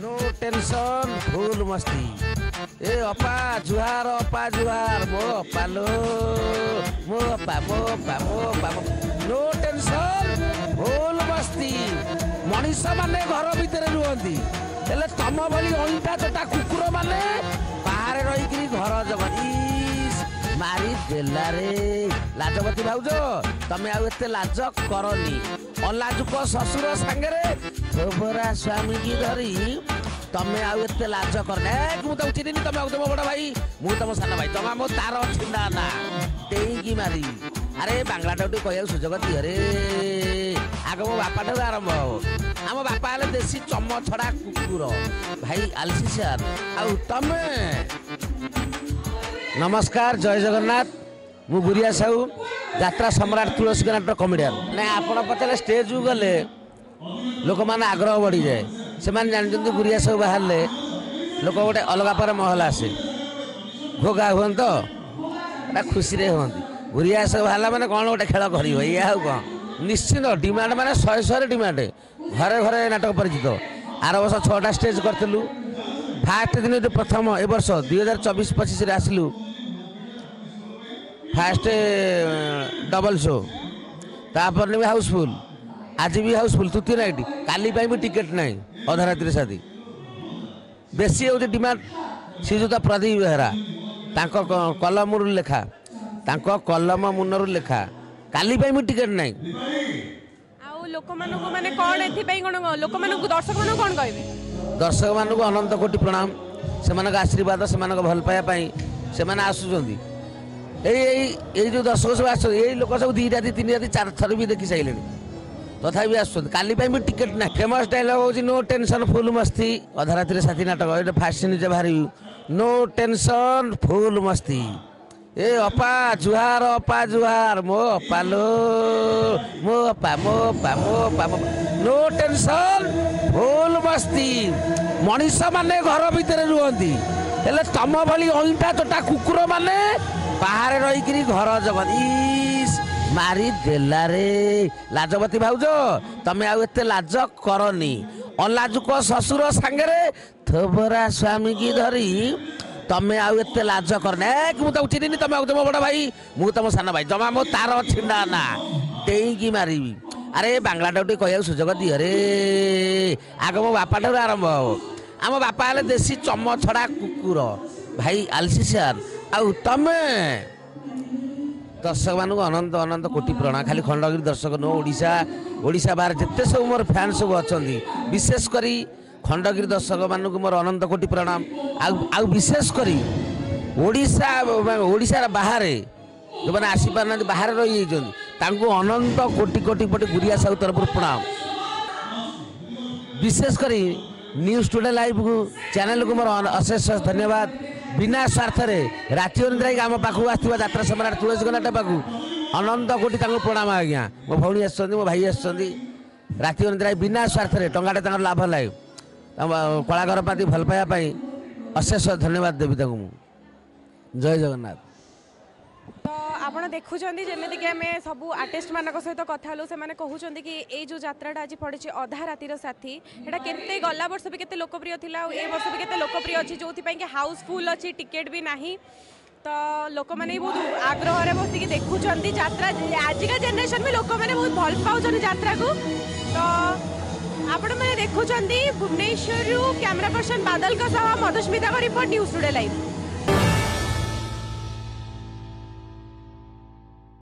No tension full मस्ती। ए अपा जुहार मो अपा लो मो अपा नो टेंशन फुल मस्ती। मनीष माने घर भितर रुहंती हेले तम भली अइठा तोटा कुकुर माने बाहर रही घर जगती मारी देला रे। लाजवती भाउज तमे आउ एते लाज करनी। अलाजुक ससुर सांगे थोबरा स्वामी की धरी तमे आउ एते लाज करने मु तो चिनी तमे आउ तुम बड़ भाई मु तुम सान भाई तमा मो तार छिंदा ना टेईकी मारी। अरे बांग्ला टाउटी कहया सुजोग दियो रे। आग मो बापा ठाରୁ आरंभ हो। आम बापा हेले देसी चम छड़ा कुकुर भाई आलसी सर आउ तमे। नमस्कार जय जगन्नाथ मु गुरिया साहू यात्रा सम्राट तुलसी नाटक कमेडियन ना आपण पचारे स्टेज को गले लोक मैंने आग्रह बढ़ी जाए से जानते गुरिया साहू बाहर लोक गोटे अलग पर महल आसे घोगा हुआ तो खुशी रे हमें गुरिया साहू बाहर मैंने कौन गोटे खेल कर कौन निश्चित डिमांड मैंने 100 डिमांड घरे घरे नाटक परिचित। आर वर्ष 6टा स्टेज करूँ फास्ट दिन जो प्रथम ए वर्ष 2024-25 आसलु फास्ट डबल शो तापर भी हाउसफुल आज भी हाउसफुल तृतीय नाइट काली भी टिकेट ना अधा राति शादी बेसी हो डिमांड श्रीजुत प्रदीप बेहरा कलम लेखा कलम मुनर लेखा काली भी टिकेट ना लोक माने कौन एथि कौन लोक दर्शक मान कौन कहे दर्शक मानक अनंत कोटि प्रणाम से आशीर्वाद से भल पाइबा से आसुँच जो दर्शक सब आस लोक सब 2 राति 3 राति 4 थर भी देखी सारे तथा भी आस काली भी टिकेट ना। फेमस डायलॉग हो नो टेंशन फुल मस्ती अधा राति साथी नाटक ये फास्ट निजे बाहर नो टेंशन फुल मस्ती। ए अपा जुहार मो अपा लो मो अपा नो टेंशन फुल मस्ती। मनीष माने घर भितर रुहंती हेले तम भली अइठा तोटा कुकुर माने बाहर रही घर जगत मारी देला रे। लाजवती भाउज तमे आउ एते लाज करनी। अलाजुक ससुर सांगे थोबरा स्वामी की धरी तमे आउ एते लाज करने मु तो चिनी तमे आउ तुम बड़ भाई मु तुम सान भाई जमा मो तार छिंदा ना टेईकी मारी। अरे बांग्ला टाउटी कहया सुजोग दियो रे। आग मो बापा ठाରୁ आरंभ हो। आम बापा हेले देसी चम छड़ा कुकुर भाई आलसी सर आउ तमे। दर्शक मानक अनंत अनंत कोटि प्रणाम खाली खंडगिरी दर्शक नो ओडिशा बाहर जिते सब मोर फैन सब अच्छा विशेष करी खंडगिरी दर्शक मानक मोर अनंत कोटि प्रणाम। आउ विशेष करी ओडिशा बाहर जो मैंने आसी पार बाहर रही अनंत कोटि कोटि कोटि गुरिया साहू तरफ प्रणाम। विशेष करी न्यूज टुडे लाइव को चैनल को मोर अशेष धन्यवाद। बिना स्वार्थ राति अनिद्रा आम पाखु आसवा यात्रा सम्राट तुलसी नाटक पाखु अनंत कोटि प्रणाम। आज्ञा मो भौणी आस मो भाई आस राति अनिद्रा बिना स्वार्थ टाटे लाभ लाए कलाकार प्रति भल पाइबा अशेष धन्यवाद देवी मु। जय जगन्नाथ। तो आपड़ देखुं जमीक आम सब आर्टिस्ट मान सहित कथा से कहते कि ये जो यात्राटा आज पड़ी अधा रातिर साथी यहाँ के गला वर्ष भी केते लोकप्रिय थिला ए वर्ष भी केते लोकप्रिय अच्छी जो हाउसफुल अच्छी टिकेट भी नहीं। तो लोक मैंने बहुत आग्रह बसिक देखुं यात्रा आजिका जेनेरेशन भी लोक मैंने बहुत भल पाँच यात्रा को। तो आपण मैंने देखुं भुवनेश्वर कैमरा पर्सन बादल का सह मधुस्मिता का रिपोर्ट न्यूज टुडे लाइव।